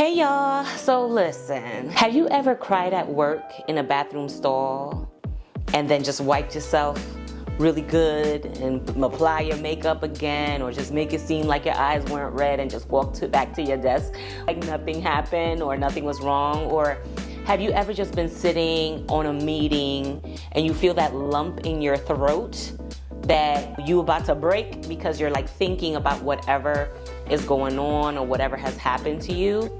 Hey y'all, so listen, have you ever cried at work in a bathroom stall and then just wiped yourself really good and apply your makeup again, or just make it seem like your eyes weren't red and just back to your desk like nothing happened or nothing was wrong? Or have you ever just been sitting on a meeting and you feel that lump in your throat that you about to break because you're like thinking about whatever is going on or whatever has happened to you?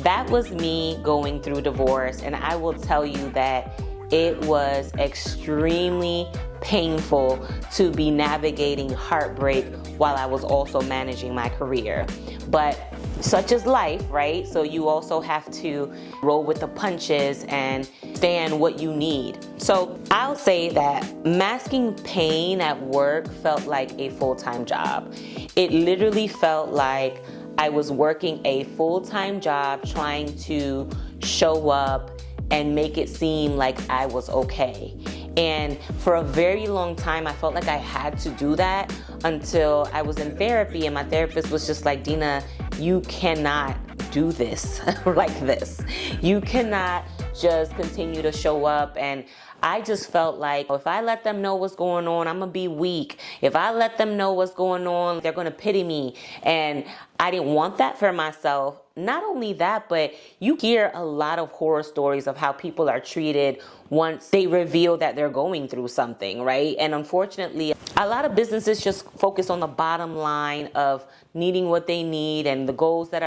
That was me going through divorce, and I will tell you that it was extremely painful to be navigating heartbreak while I was also managing my career. But such is life, right? So you also have to roll with the punches and stand what you need. So I'll say that masking pain at work felt like a full-time job. It literally felt like I was working a full-time job trying to show up and make it seem like I was okay. And for a very long time, I felt like I had to do that until I was in therapy, and my therapist was just like, Dina, you cannot do this like this. You cannot just continue to show up. And I just felt like if I let them know what's going on, I'm gonna be weak. If I let them know what's going on, they're gonna pity me. And I didn't want that for myself. Not only that, but you hear a lot of horror stories of how people are treated once they reveal that they're going through something, right? And unfortunately, a lot of businesses just focus on the bottom line of needing what they need and the goals that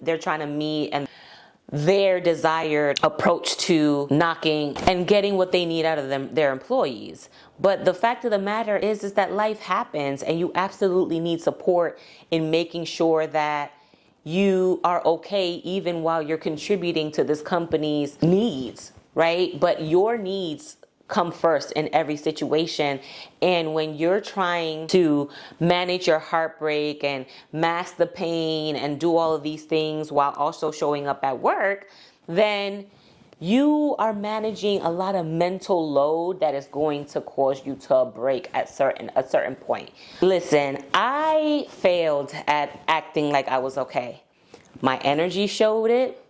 they're trying to meet, and their desired approach to knocking and getting what they need out of their employees. But the fact of the matter is that life happens, and you absolutely need support in making sure that you are okay even while you're contributing to this company's needs, right? But your needs come first in every situation. And when you're trying to manage your heartbreak and mask the pain and do all of these things while also showing up at work, then you are managing a lot of mental load that is going to cause you to break at a certain point. Listen, I failed at acting like I was okay. My energy showed it,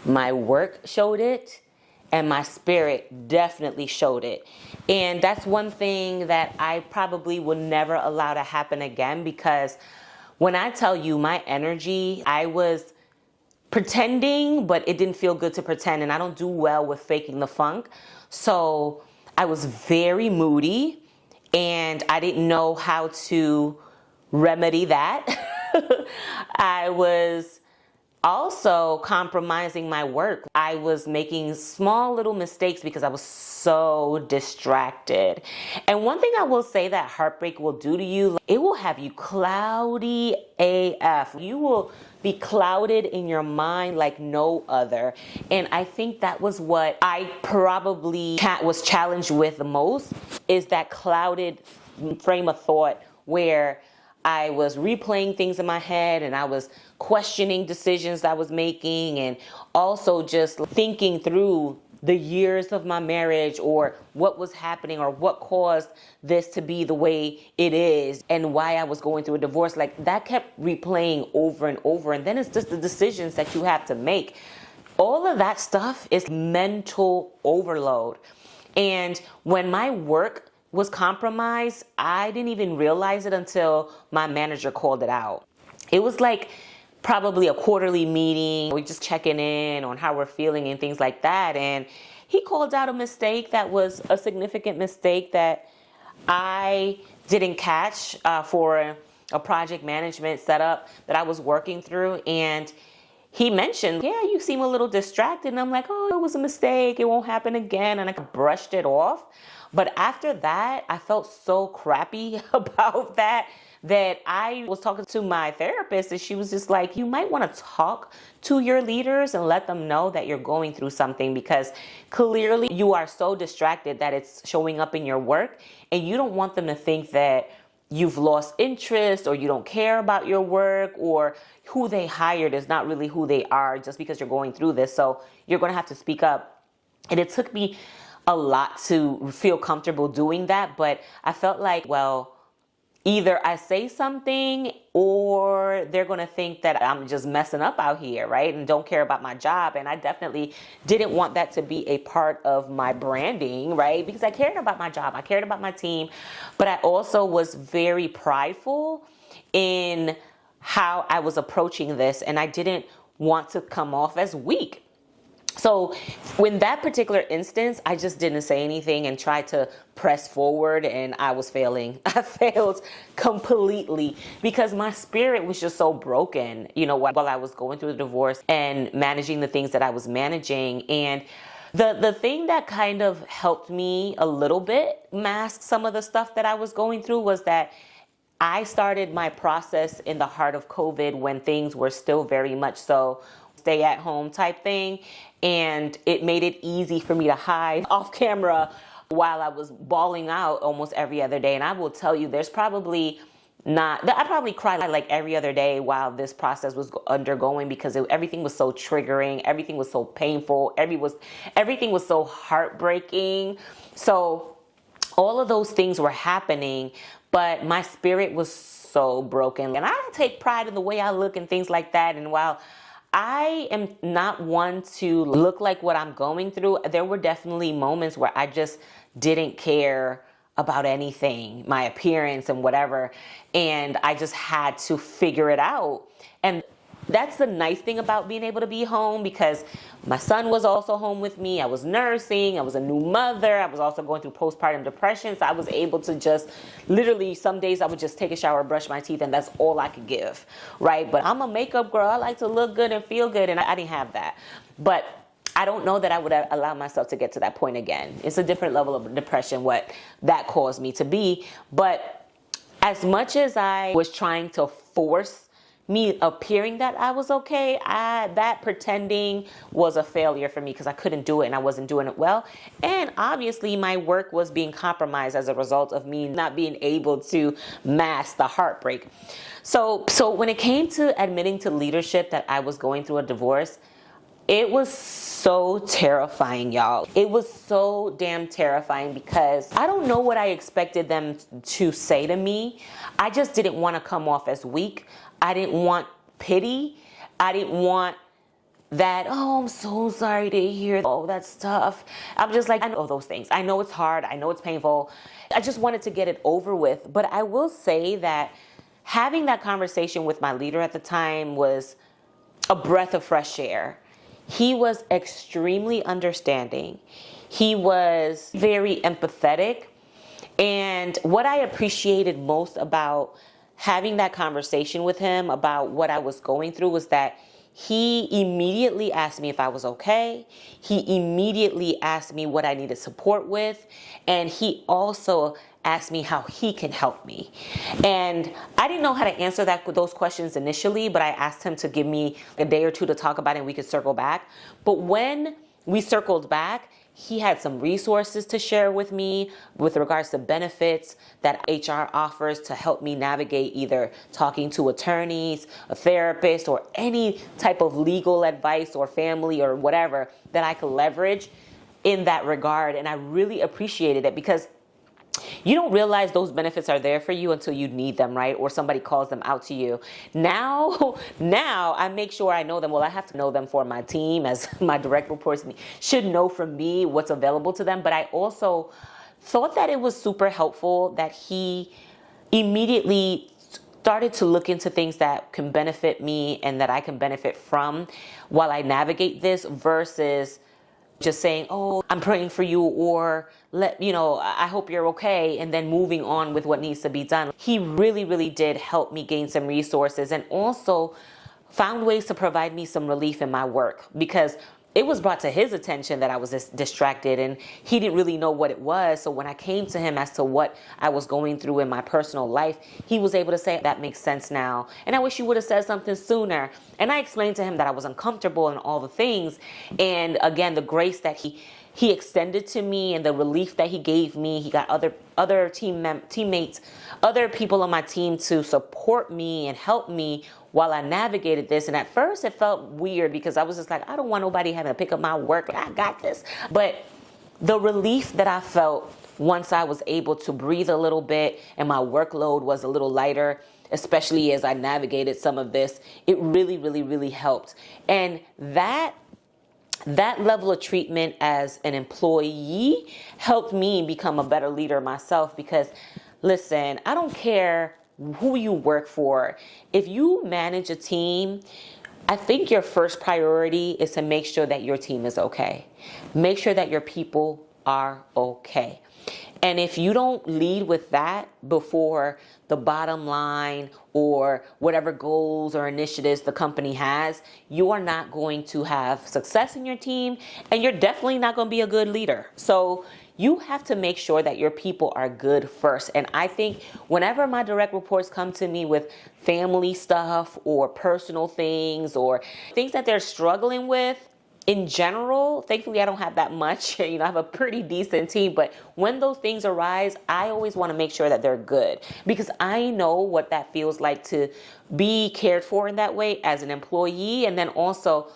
my work showed it, and my spirit definitely showed it. And that's one thing that I probably will never allow to happen again, because when I tell you my energy, I was pretending, but it didn't feel good to pretend, and I don't do well with faking the funk. So I was very moody, and I didn't know how to remedy that. I was also compromising my work. I was making small little mistakes because I was so distracted. And one thing I will say that heartbreak will do to you, it will have you cloudy AF. You will be clouded in your mind like no other. And I think that was what I probably was challenged with the most, is that clouded frame of thought where I was replaying things in my head, and I was questioning decisions I was making, and also just thinking through the years of my marriage, or what was happening, or what caused this to be the way it is, and why I was going through a divorce. Like, that kept replaying over and over. And then it's just the decisions that you have to make. All of that stuff is mental overload. And when my work was compromised, I didn't even realize it until my manager called it out. It was like probably a quarterly meeting. We're just checking in on how we're feeling and things like that. And he called out a mistake that was a significant mistake that I didn't catch for a project management setup that I was working through. And he mentioned, yeah, you seem a little distracted. And I'm like, oh, it was a mistake. It won't happen again. And I brushed it off. But after that, I felt so crappy about that I was talking to my therapist, and she was just like, you might want to talk to your leaders and let them know that you're going through something, because clearly you are so distracted that it's showing up in your work, and you don't want them to think that you've lost interest or you don't care about your work, or who they hired is not really who they are just because you're going through this. So you're going to have to speak up. And it took me a lot to feel comfortable doing that, but I felt like, well, either I say something or they're going to think that I'm just messing up out here, right? And don't care about my job. And I definitely didn't want that to be a part of my branding, right? Because I cared about my job, I cared about my team, but I also was very prideful in how I was approaching this, and I didn't want to come off as weak. So in that particular instance, I just didn't say anything and tried to press forward, and I was failing. I failed completely because my spirit was just so broken, while I was going through the divorce and managing the things that I was managing. And the thing that kind of helped me a little bit mask some of the stuff that I was going through was that I started my process in the heart of COVID when things were still very much so stay at home type thing. And it made it easy for me to hide off camera while I was bawling out almost every other day. And I will tell you, I probably cried like every other day while this process was undergoing because everything was so triggering. Everything was so painful. Everything was so heartbreaking. So all of those things were happening, but my spirit was so broken. And I take pride in the way I look and things like that. And while I am not one to look like what I'm going through, there were definitely moments where I just didn't care about anything, my appearance and whatever. And I just had to figure it out. And that's the nice thing about being able to be home, because my son was also home with me. I was nursing. I was a new mother. I was also going through postpartum depression. So I was able to just literally, some days I would just take a shower, brush my teeth, and that's all I could give, right? But I'm a makeup girl. I like to look good and feel good, and I didn't have that. But I don't know that I would allow myself to get to that point again. It's a different level of depression, what that caused me to be. But as much as I was trying to force me appearing that I was okay, that pretending was a failure for me because I couldn't do it and I wasn't doing it well. And obviously my work was being compromised as a result of me not being able to mask the heartbreak. So when it came to admitting to leadership that I was going through a divorce, it was so terrifying, y'all. It was so damn terrifying because I don't know what I expected them to say to me. I just didn't want to come off as weak. I didn't want pity. I didn't want that, oh, I'm so sorry to hear, oh, that's tough. I'm just like, I know those things. I know it's hard. I know it's painful. I just wanted to get it over with. But I will say that having that conversation with my leader at the time was a breath of fresh air. He was extremely understanding. He was very empathetic. And what I appreciated most about having that conversation with him about what I was going through was that he immediately asked me if I was okay. He immediately asked me what I needed support with. And he also asked me how he can help me. And I didn't know how to answer those questions initially, but I asked him to give me a day or two to talk about it and we could circle back. But when we circled back, he had some resources to share with me with regards to benefits that HR offers to help me navigate either talking to attorneys, a therapist, or any type of legal advice or family or whatever that I could leverage in that regard. And I really appreciated it because you don't realize those benefits are there for you until you need them, right? Or somebody calls them out to you. Now I make sure I know them. Well, I have to know them for my team, as my direct reports should know from me what's available to them. But I also thought that it was super helpful that he immediately started to look into things that can benefit me and that I can benefit from while I navigate this, versus just saying, oh, I'm praying for you, or I hope you're okay, and then moving on with what needs to be done. He really, really did help me gain some resources and also found ways to provide me some relief in my work, because it was brought to his attention that I was distracted and he didn't really know what it was. So when I came to him as to what I was going through in my personal life, he was able to say, that makes sense now. And I wish you would have said something sooner. And I explained to him that I was uncomfortable and all the things. And again, the grace that he extended to me and the relief that he gave me. He got other teammates, other people on my team to support me and help me while I navigated this. And at first it felt weird because I was just like, I don't want nobody having to pick up my work. Like, I got this. But the relief that I felt once I was able to breathe a little bit and my workload was a little lighter, especially as I navigated some of this, it really, really, really helped. And that level of treatment as an employee helped me become a better leader myself, because listen, I don't care who you work for. If you manage a team, I think your first priority is to make sure that your team is okay. Make sure that your people are okay. And if you don't lead with that before the bottom line or whatever goals or initiatives the company has, you are not going to have success in your team, and you're definitely not going to be a good leader. So you have to make sure that your people are good first. And I think whenever my direct reports come to me with family stuff or personal things or things that they're struggling with, in general, thankfully I don't have that much. I have a pretty decent team, but when those things arise, I always want to make sure that they're good, because I know what that feels like to be cared for in that way as an employee. And then also,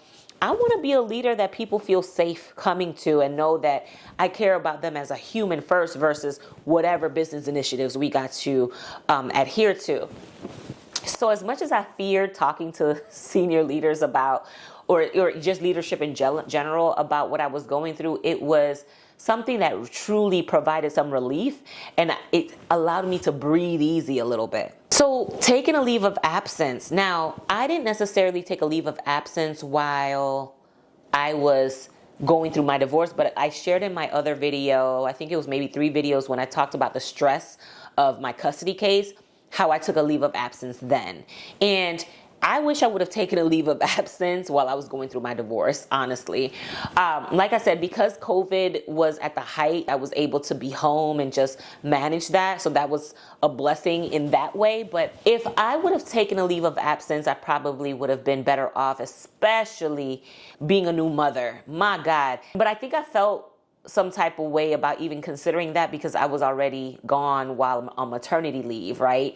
I want to be a leader that people feel safe coming to and know that I care about them as a human first versus whatever business initiatives we got to adhere to. So as much as I feared talking to senior leaders about or just leadership in general about what I was going through, it was something that truly provided some relief, and it allowed me to breathe easy a little bit. So taking a leave of absence. Now, I didn't necessarily take a leave of absence while I was going through my divorce, but I shared in my other video, I think it was maybe 3 videos, when I talked about the stress of my custody case, how I took a leave of absence then. And I wish I would have taken a leave of absence while I was going through my divorce, honestly. Like I said, because COVID was at the height, I was able to be home and just manage that. So that was a blessing in that way. But if I would have taken a leave of absence, I probably would have been better off, especially being a new mother. My God. But I think I felt some type of way about even considering that because I was already gone while I'm on maternity leave, right?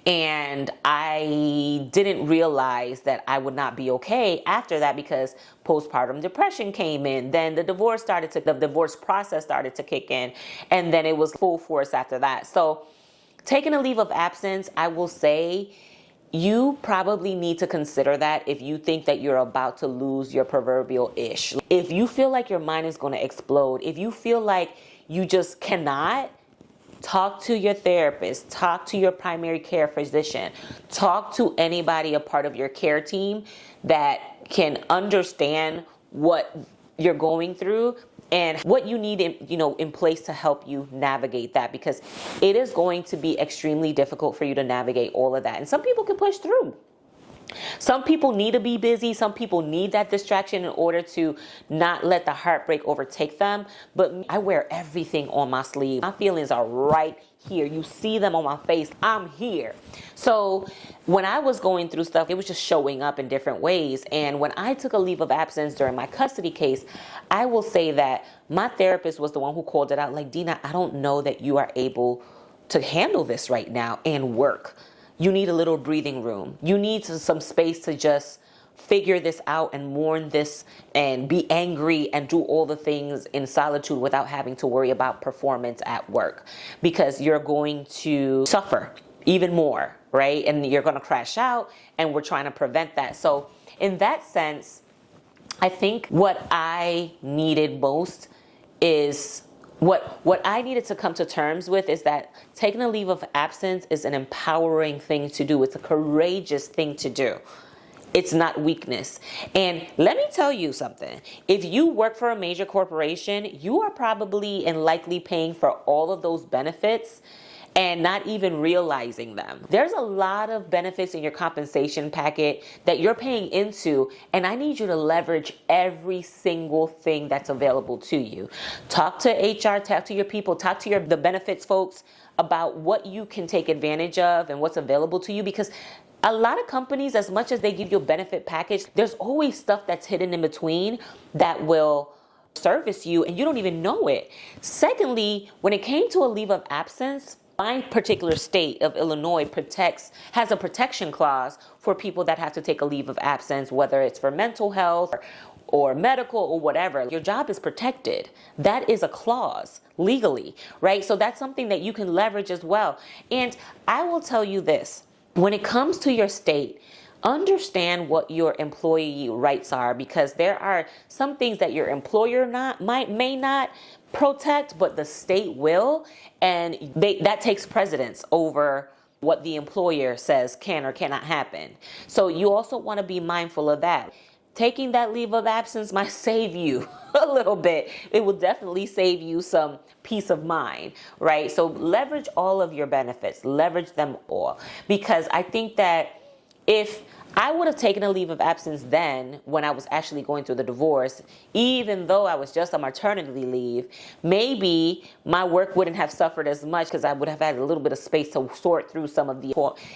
And I didn't realize that I would not be okay after that because postpartum depression came in. Then the divorce process started to kick in, and then it was full force after that. So taking a leave of absence, I will say, you probably need to consider that if you think that you're about to lose your proverbial ish. If you feel like your mind is going to explode, if you feel like you just cannot, talk to your therapist, talk to your primary care physician, talk to anybody a part of your care team that can understand what you're going through and what you need in place to help you navigate that, because it is going to be extremely difficult for you to navigate all of that. And some people can push through. Some people need to be busy. Some people need that distraction in order to not let the heartbreak overtake them. But I wear everything on my sleeve. My feelings are right here. You see them on my face. I'm here. So when I was going through stuff, it was just showing up in different ways. And when I took a leave of absence during my custody case, I will say that my therapist was the one who called it out. Like, Dina, I don't know that you are able to handle this right now and work. You need a little breathing room. You need some space to just figure this out and mourn this and be angry and do all the things in solitude without having to worry about performance at work, because you're going to suffer even more, right? And you're going to crash out, and we're trying to prevent that. So in that sense, I think what I needed most is what I needed to come to terms with is that taking a leave of absence is an empowering thing to do. It's a courageous thing to do. It's not weakness. And let me tell you something. If you work for a major corporation, you are probably and likely paying for all of those benefits and not even realizing them. There's a lot of benefits in your compensation packet that you're paying into, and I need you to leverage every single thing that's available to you. Talk to HR, talk to your people, talk to the benefits folks about what you can take advantage of and what's available to you, because a lot of companies, as much as they give you a benefit package, there's always stuff that's hidden in between that will service you and you don't even know it. Secondly, when it came to a leave of absence, my particular state of Illinois has a protection clause for people that have to take a leave of absence, whether it's for mental health or medical or whatever, your job is protected. That is a clause legally, right? So that's something that you can leverage as well. And I will tell you this, when it comes to your state, understand what your employee rights are, because there are some things that your employer may not protect, but the state will, and that takes precedence over what the employer says can or cannot happen. So you also want to be mindful of that. Taking that leave of absence might save you a little bit. It will definitely save you some peace of mind, right? So leverage all of your benefits, leverage them all, because I think that if I would have taken a leave of absence then when I was actually going through the divorce, even though I was just on maternity leave, maybe my work wouldn't have suffered as much because I would have had a little bit of space to sort through some of the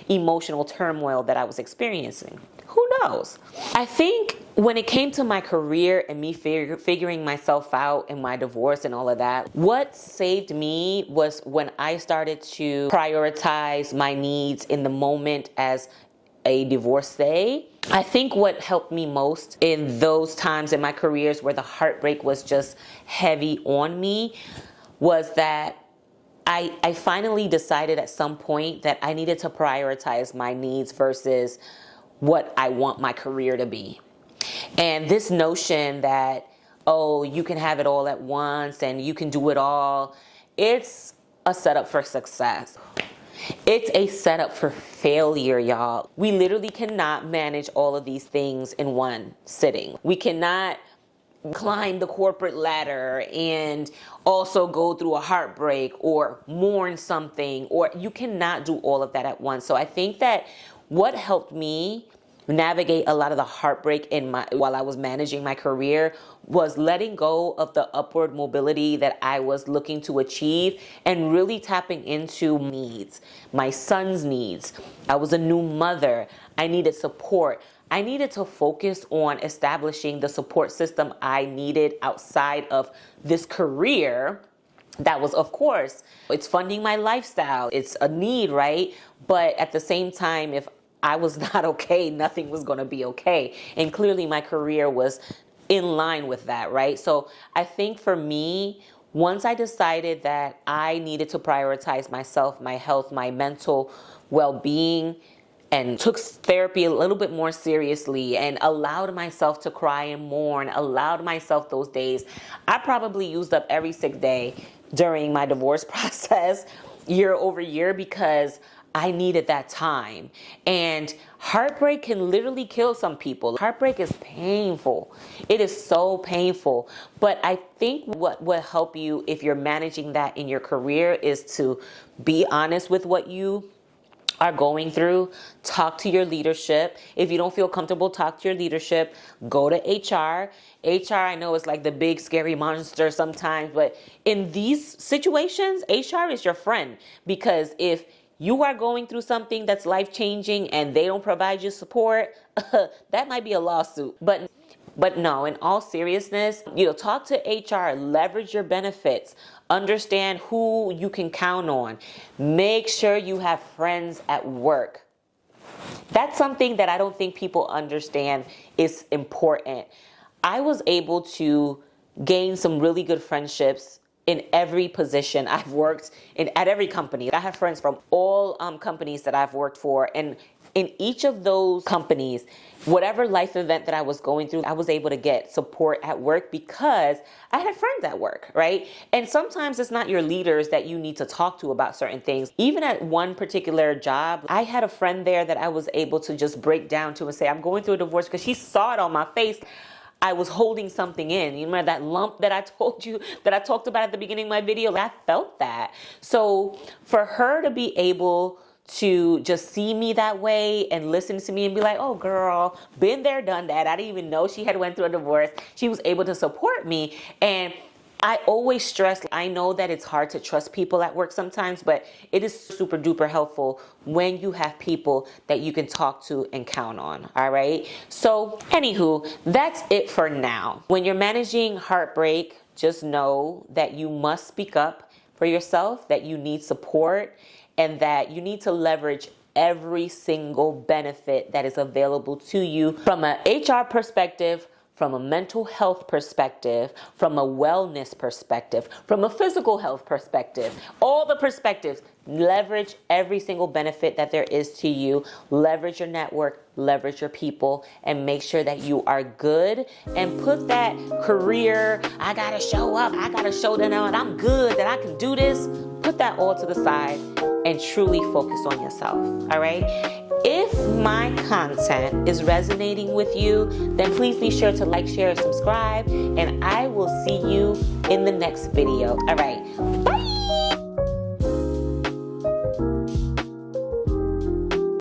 emotional turmoil that I was experiencing. Who knows? I think when it came to my career and me figuring myself out in my divorce and all of that, what saved me was when I started to prioritize my needs in the moment as a divorcee. I think what helped me most in those times in my careers where the heartbreak was just heavy on me was that I finally decided at some point that I needed to prioritize my needs versus what I want my career to be. And this notion that, oh, you can have it all at once and you can do it all, it's a setup for success. It's a setup for failure, y'all. We literally cannot manage all of these things in one sitting. We cannot climb the corporate ladder and also go through a heartbreak or mourn something, or you cannot do all of that at once. So I think that what helped me navigate a lot of the heartbreak while I was managing my career was letting go of the upward mobility that I was looking to achieve and really tapping into needs, my son's needs. I was a new mother. I needed support. I needed to focus on establishing the support system I needed outside of this career. That was, of course, it's funding my lifestyle. It's a need, right? But at the same time, if I was not okay, nothing was going to be okay. And clearly my career was in line with that, right? So I think for me, once I decided that I needed to prioritize myself, my health, my mental well-being, and took therapy a little bit more seriously and allowed myself to cry and mourn, allowed myself those days. I probably used up every sick day during my divorce process year over year because I needed that time. And heartbreak can literally kill some people. Heartbreak is painful. It is so painful. But I think what will help you if you're managing that in your career is to be honest with what you are going through. Talk to your leadership. If you don't feel comfortable, talk to your leadership. Go to HR. HR, I know, is like the big scary monster sometimes, but in these situations, HR is your friend, because if you are going through something that's life-changing and they don't provide you support, that might be a lawsuit. But no, in all seriousness, talk to HR, leverage your benefits, understand who you can count on. Make sure you have friends at work. That's something that I don't think people understand is important. I was able to gain some really good friendships in every position I've worked in, at every company. I have friends from all companies that I've worked for, and in each of those companies, whatever life event that I was going through, I was able to get support at work because I had friends at work, right? And sometimes it's not your leaders that you need to talk to about certain things. Even at one particular job, I had a friend there that I was able to just break down to and say, I'm going through a divorce, because she saw it on my face. I was holding something in. You remember that lump that I told you, that I talked about at the beginning of my video? I felt that. So for her to be able to just see me that way and listen to me and be like, oh girl, been there, done that. I didn't even know she had went through a divorce. She was able to support me. And I always stress, I know that it's hard to trust people at work sometimes, but it is super duper helpful when you have people that you can talk to and count on, all right? So anywho, that's it for now. When you're managing heartbreak, just know that you must speak up for yourself, that you need support, and that you need to leverage every single benefit that is available to you from an HR perspective, from a mental health perspective, from a wellness perspective, from a physical health perspective, all the perspectives. Leverage every single benefit that there is to you. Leverage your network, leverage your people, and make sure that you are good. And put that career, I gotta show up, I gotta show them that I'm good, that I can do this. Put that all to the side and truly focus on yourself, all right? If my content is resonating with you, then please be sure to like, share, and subscribe, and I will see you in the next video. All right, bye!